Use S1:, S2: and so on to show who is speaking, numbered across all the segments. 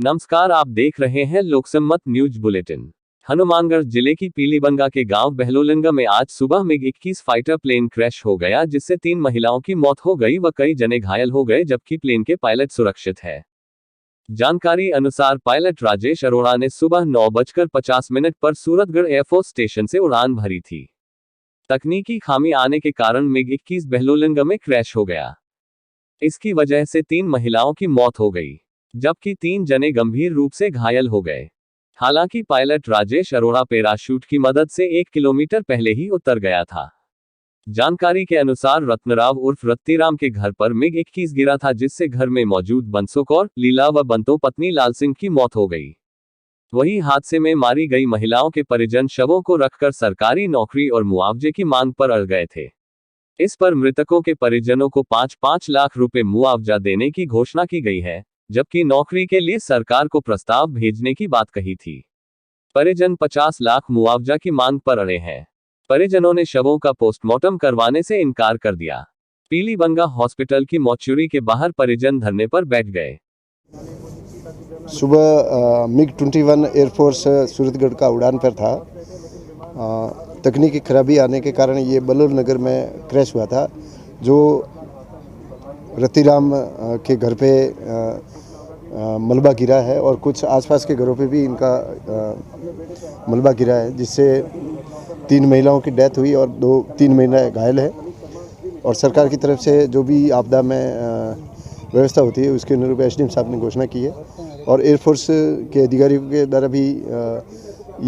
S1: नमस्कार, आप देख रहे हैं लोकसम्मत न्यूज बुलेटिन। हनुमानगढ़ जिले की पीलीबंगा के गांव बहलोलिंगा में आज सुबह मिग-21 फाइटर प्लेन क्रैश हो गया, जिससे 3 महिलाओं की मौत हो गई व कई जने घायल हो गए, जबकि प्लेन के पायलट सुरक्षित है। जानकारी अनुसार पायलट राजेश अरोड़ा ने सुबह 9:50 पर सूरतगढ़ एयरफोर्स स्टेशन से उड़ान भरी थी। तकनीकी खामी आने के कारण मिग-21 बहलोलिंगा में क्रैश हो गया। इसकी वजह से 3 महिलाओं की मौत हो गई, जबकि 3 जने गंभीर रूप से घायल हो गए। हालांकि पायलट राजेश अरोड़ा पैराशूट की मदद से 1 किलोमीटर पहले ही उतर गया था। जानकारी के अनुसार रत्नराव उर्फ रत्तीराम के घर पर मिग-21 गिरा था, जिससे घर में मौजूद बंसो कौर, लीला व बंतो पत्नी लाल सिंह की मौत हो गई। वहीं हादसे में मारी गई महिलाओं के परिजन शवों को रखकर सरकारी नौकरी और मुआवजे की मांग पर अड़ गए थे। इस पर मृतकों के परिजनों को 5-5 लाख रुपए मुआवजा देने की घोषणा की गई है, जबकि नौकरी के लिए सरकार को प्रस्ताव भेजने की बात कही थी। परिजन 50 लाख मुआवजा की मांग पर अड़े हैं। परिजनों ने शवों का पोस्टमार्टम करवाने से इनकार कर दिया। पीलीबंगा हॉस्पिटल की मॉर्चुरी के बाहर परिजन धरने पर बैठ गए।
S2: सुबह मिग-21 एयरफोर्स सूरतगढ़ का उड़ान पर था। तकनीकी खराबी आने के कारण ये बलोल नगर में क्रैश हुआ था, जो रत्तीराम के घर पे मलबा गिरा है और कुछ आसपास के घरों पे भी इनका मलबा गिरा है, जिससे 3 महिलाओं की डेथ हुई और 3 महिलाएं घायल है। और सरकार की तरफ से जो भी आपदा में व्यवस्था होती है उसके अनुरूप एसडीएम साहब ने घोषणा की है और एयरफोर्स के अधिकारियों के द्वारा भी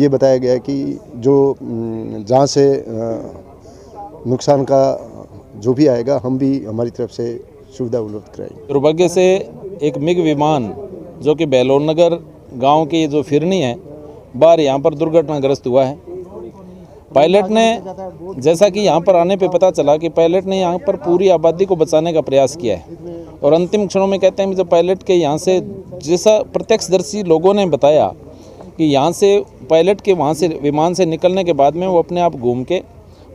S2: ये बताया गया है कि जो जहाँ से नुकसान का जो भी आएगा हम भी हमारी तरफ से सुविधा उपलब्ध कराएंगे।
S3: दुर्भाग्य से एक मिग विमान जो कि बहलोलनगर गांव की जो फिरनी है बाहर यहाँ पर दुर्घटनाग्रस्त हुआ है। पायलट ने, जैसा कि यहाँ पर आने पे पता चला कि पायलट ने यहाँ पर पूरी आबादी को बचाने का प्रयास किया है और अंतिम क्षणों में कहते हैं कि जब पायलट के यहाँ से, जैसा प्रत्यक्षदर्शी लोगों ने बताया कि यहाँ से पायलट के वहाँ से विमान से निकलने के बाद में वो अपने आप घूम के,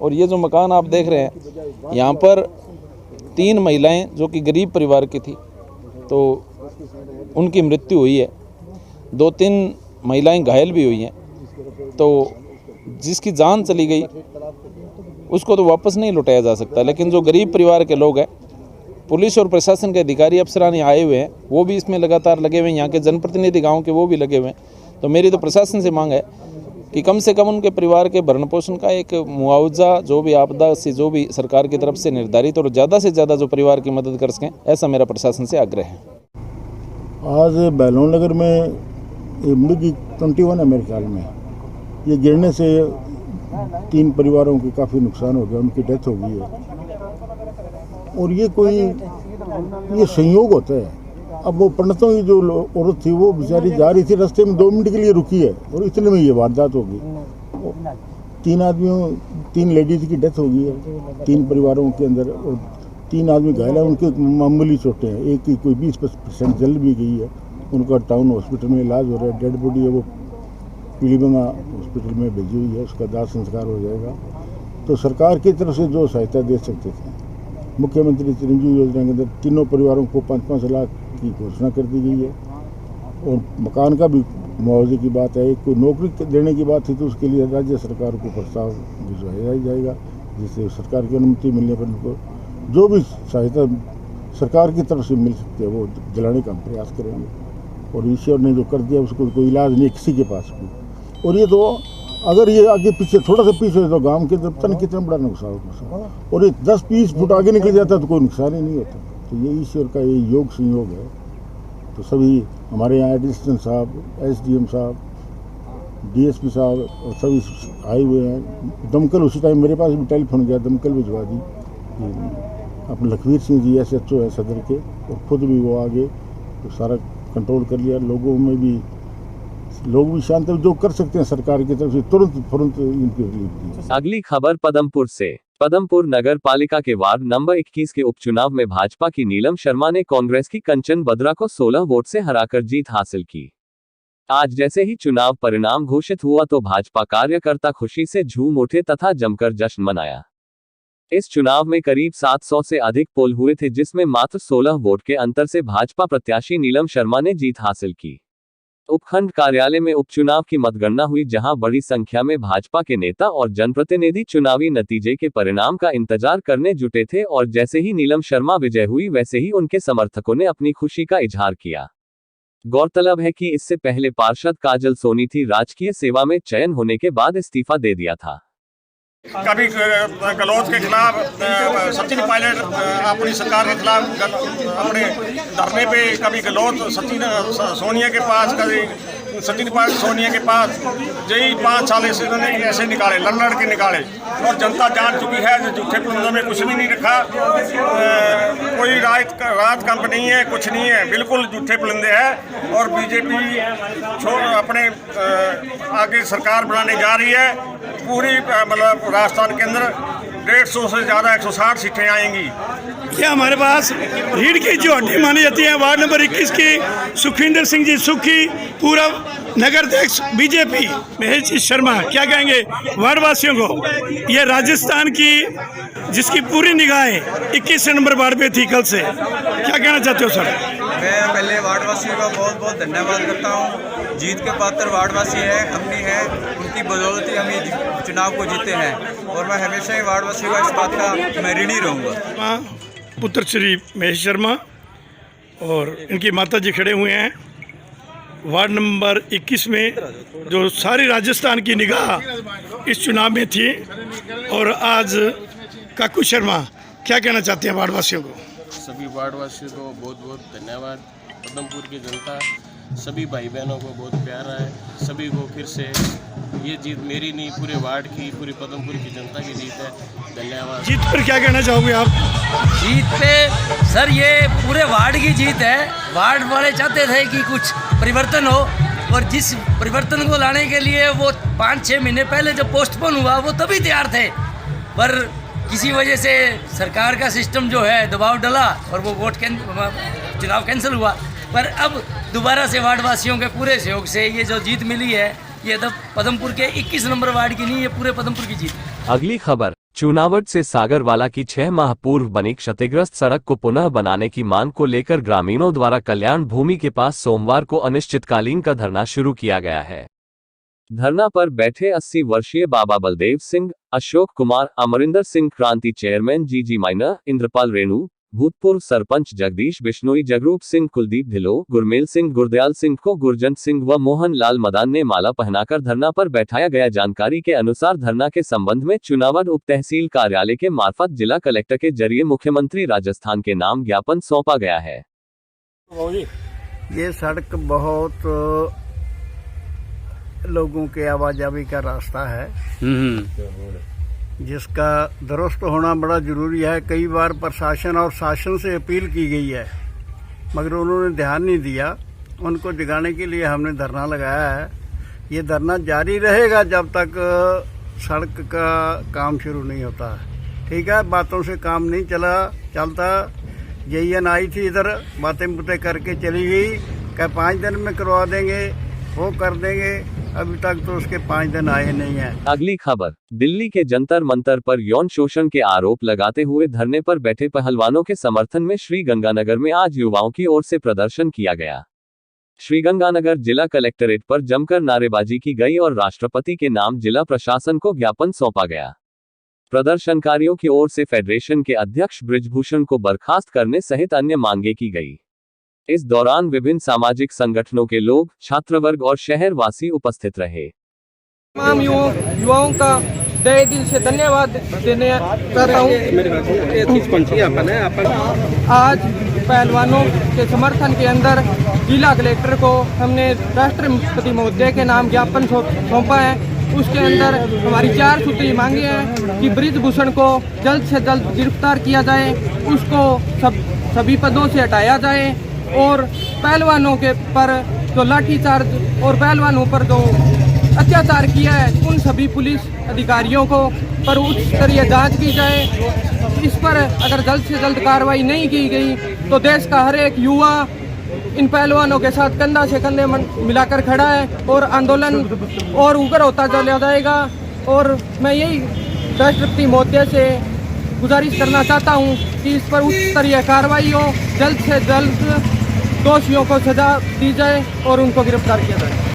S3: और ये जो मकान आप देख रहे हैं यहाँ पर 3 महिलाएं जो कि गरीब परिवार की थी, तो उनकी मृत्यु हुई है। 2-3 महिलाएं घायल भी हुई हैं। तो जिसकी जान चली गई उसको तो वापस नहीं लौटाया जा सकता, लेकिन जो गरीब परिवार के लोग हैं, पुलिस और प्रशासन के अधिकारी अफसरान आए हुए हैं, वो भी इसमें लगातार लगे हुए हैं। यहाँ के जनप्रतिनिधि गाँव के वो भी लगे हुए हैं। तो मेरी तो प्रशासन से मांग है कि कम से कम उनके परिवार के भरण पोषण का एक मुआवजा, जो भी आपदा से जो भी सरकार की तरफ से निर्धारित, और ज़्यादा से ज़्यादा जो परिवार की मदद कर सकें, ऐसा मेरा प्रशासन से आग्रह है।
S4: आज बहलोलनगर में मिग-21 है मेरे ख्याल में, ये गिरने से 3 परिवारों के काफ़ी नुकसान हो गया, उनकी डेथ हो गई है। और ये संयोग होता है। अब वो पंडितों की जो औरत थी वो बेचारी जा रही थी, रास्ते में 2 मिनट के लिए रुकी है और इतने में ये वारदात हो गई। 3 लेडीज़ की डेथ हो गई है 3 परिवारों के अंदर, और 3 आदमी घायल है। उनके मामूली चोटें हैं, एक की कोई 20% जल भी गई है। उनका टाउन हॉस्पिटल में इलाज हो रहा है। डेड बॉडी है वो पीलीबंगा हॉस्पिटल में भेजी हुई है, उसका दाह संस्कार हो जाएगा। तो सरकार की तरफ से जो सहायता दे सकते थे, मुख्यमंत्री चिरंजीवी योजना के अंदर तीनों परिवारों को 5-5 लाख की घोषणा कर दी गई है। और मकान का भी मुआवजे की बात है। कोई नौकरी देने की बात है तो उसके लिए राज्य सरकार को प्रस्ताव भिजवाया जाएगा, जिससे सरकार की अनुमति मिलने पर उनको जो भी सहायता सरकार की तरफ से मिल सकती है वो दिलाने का हम प्रयास करेंगे। और ईश्वर ने जो कर दिया उसको कोई इलाज नहीं किसी के पास भी। और ये तो अगर ये आगे पीछे थोड़ा सा पीछे हो तो गांव के तरफ पता नहीं कितना बड़ा नुकसान होता, और ये 10-20 फुट आगे निकल जाता तो कोई नुकसान ही नहीं होता। तो ये ईश्वर का ये योग संयोग है। तो सभी हमारे यहाँ एडिशनल साहब, एसडीएम साहब, डीएसपी साहब और सभी आए हुए हैं। दमकल उसी टाइम मेरे पास भी टेलीफोन गया, दमकल भिजवा दी। अपने लखवीर सिंह जी SHO है सदर के, और खुद भी वो आगे तो सारा कंट्रोल कर लिया। लोग भी शांत, जो कर सकते हैं सरकार की तरफ से तुरंत इनकी रिलीफ दी।
S1: अगली खबर पदमपुर से। पदमपुर नगर पालिका के वार्ड नंबर 21 के उपचुनाव में भाजपा की नीलम शर्मा ने कांग्रेस की कंचन बद्रा को 16 वोट से हराकर जीत हासिल की। आज जैसे ही चुनाव परिणाम घोषित हुआ तो भाजपा कार्यकर्ता खुशी से झूम उठे तथा जमकर जश्न मनाया। इस चुनाव में करीब 700 से अधिक पोल हुए थे, जिसमें मात्र 16 वोट के अंतर से भाजपा प्रत्याशी नीलम शर्मा ने जीत हासिल की। उपखंड कार्यालय में उपचुनाव की मतगणना हुई, जहां बड़ी संख्या में भाजपा के नेता और जनप्रतिनिधि चुनावी नतीजे के परिणाम का इंतजार करने जुटे थे और जैसे ही नीलम शर्मा विजय हुई वैसे ही उनके समर्थकों ने अपनी खुशी का इजहार किया। गौरतलब है कि इससे पहले पार्षद काजल सोनी थी राजकीय सेवा में चयन होने के बाद इस्तीफा दे दिया था।
S5: कभी गलौज के खिलाफ सचिन पायलट अपनी सरकार के खिलाफ अपने धरने पे, कभी गलौज सचिन सोनिया के पास, कभी सचिन पायलट सोनिया के पास, यही 5 साल से इन्होंने ऐसे निकाले, लड़ के निकाले और जनता जान चुकी है जो झूठे पुलिंदों में कुछ भी नहीं रखा। कोई राज कंप नहीं है, कुछ नहीं है, बिल्कुल झूठे पुलिंदे हैं। और बीजेपी अपने आगे सरकार बनाने जा रही है। पूरी मतलब राजस्थान के अंदर 150 से ज़्यादा 160 सीटें आएंगी।
S6: ये हमारे पास रीढ़ की जो हड्डी मानी जाती है वार्ड नंबर 21 की सुखविंदर सिंह जी सुखी, पूरा नगर अध्यक्ष बीजेपी महेश जी शर्मा, क्या कहेंगे वार्ड वासियों को। ये राजस्थान की जिसकी पूरी निगाहें 21 नंबर वार्ड पे थी कल से, क्या कहना चाहते हो सर?
S7: मैं पहले वार्डवासियों का बहुत बहुत धन्यवाद करता हूँ। जीत के पात्र वार्डवासी है, अपनी है, उनकी बदौलत ही हम ये चुनाव को जीते हैं और मैं हमेशा ही वार्डवासियों का इस बात का मैं ऋणी रहूँगा।
S6: पुत्र श्री महेश शर्मा और इनकी माता जी खड़े हुए हैं वार्ड नंबर 21 में, जो सारी राजस्थान की निगाह इस चुनाव में थी। और आज काकू शर्मा, क्या कहना चाहते हैं वार्डवासियों को?
S8: सभी वार्डवासियों को बहुत बहुत धन्यवाद। पदमपुर की जनता सभी भाई बहनों को बहुत प्यारा है। सभी को फिर से ये जीत मेरी नहीं, पूरे वार्ड की, पूरी पदमपुर की जनता की जीत है। धन्यवाद।
S6: जीत पर क्या कहना चाहोगे आप?
S9: जीत पे सर ये पूरे वार्ड की जीत है। वार्ड वाले चाहते थे कि कुछ परिवर्तन हो और जिस परिवर्तन को लाने के लिए वो 5-6 महीने पहले जब पोस्टपोन हुआ वो तभी तैयार थे, पर किसी वजह से सरकार का सिस्टम जो है दबाव डाला और वो चुनाव कैंसिल हुआ। पर अब दोबारा से वार्डवासियों के पूरे सहयोग से ये जो जीत मिली है, ये तो पदमपुर के 21 नंबर वार्ड की नहीं, ये पूरे पदमपुर की जीत है।
S1: अगली खबर, चुनावट से सागरवाला की 6 माह पूर्व बनी क्षतिग्रस्त सड़क को पुनः बनाने की मांग को लेकर ग्रामीणों द्वारा कल्याण भूमि के पास सोमवार को अनिश्चितकालीन का धरना शुरू किया गया है। धरना पर बैठे 80 वर्षीय बाबा बलदेव सिंह, अशोक कुमार, अमरिंदर सिंह, क्रांति चेयरमैन जी माइना, इंद्रपाल रेणु, भूतपूर्व सरपंच जगदीश बिश्नोई, जगरूप सिंह, कुलदीप ढिलो, गुरमेल सिंह, गुरदयाल सिंह को गुरजंत सिंह व मोहन लाल मदान ने माला पहनाकर धरना पर बैठाया गया। जानकारी के अनुसार धरना के संबंध में चुनावट उप तहसील कार्यालय के मार्फत जिला कलेक्टर के जरिए मुख्यमंत्री राजस्थान के नाम ज्ञापन सौंपा गया है।
S10: ये सड़क बहुत लोगों के आवाजाही का रास्ता है, जिसका दुरुस्त होना बड़ा ज़रूरी है। कई बार प्रशासन और शासन से अपील की गई है, मगर उन्होंने ध्यान नहीं दिया। उनको जगाने के लिए हमने धरना लगाया है। ये धरना जारी रहेगा जब तक सड़क का काम शुरू नहीं होता। ठीक है, बातों से काम नहीं चलता। JN आई थी इधर, बातें करके चली गई, क्या 5 दिन में करवा देंगे, वो कर देंगे। अभी तक तो उसके 5 दिन आए नहीं है।
S1: अगली खबर, दिल्ली के जंतर मंतर पर यौन शोषण के आरोप लगाते हुए धरने पर बैठे पहलवानों के समर्थन में श्रीगंगानगर में आज युवाओं की ओर से प्रदर्शन किया गया। श्रीगंगानगर जिला कलेक्ट्रेट पर जमकर नारेबाजी की गई और राष्ट्रपति के नाम जिला प्रशासन को ज्ञापन सौंपा गया। प्रदर्शनकारियों की ओर से फेडरेशन के अध्यक्ष बृजभूषण को बर्खास्त करने सहित अन्य मांगे की गई। इस दौरान विभिन्न सामाजिक संगठनों के लोग, छात्रवर्ग और शहरवासी उपस्थित रहे।
S11: तमाम युवाओं का तहे दिल से धन्यवाद देने चाहता हूँ। आज पहलवानों के समर्थन के अंदर जिला कलेक्टर को हमने राष्ट्रपति महोदय के नाम ज्ञापन सौंपा है। उसके अंदर हमारी 4 सूत्री मांगे हैं कि बृजभूषण को जल्द से जल्द गिरफ्तार किया जाए, उसको सभी पदों से हटाया जाए और पहलवानों के पर जो लाठीचार्ज और पहलवानों पर जो अत्याचार किया है उन सभी पुलिस अधिकारियों को पर उच्च स्तरीय जांच की जाए। इस पर अगर जल्द से जल्द कार्रवाई नहीं की गई तो देश का हर एक युवा इन पहलवानों के साथ कंधा से कंधे मिलाकर खड़ा है और आंदोलन और उग्र होता चला जाएगा। और मैं यही राष्ट्रपति महोदय से गुजारिश करना चाहता हूं कि इस पर उच्च स्तरीय कार्रवाई हो, जल्द से जल्द दोषियों को सजा दी जाए और उनको गिरफ्तार किया जाए।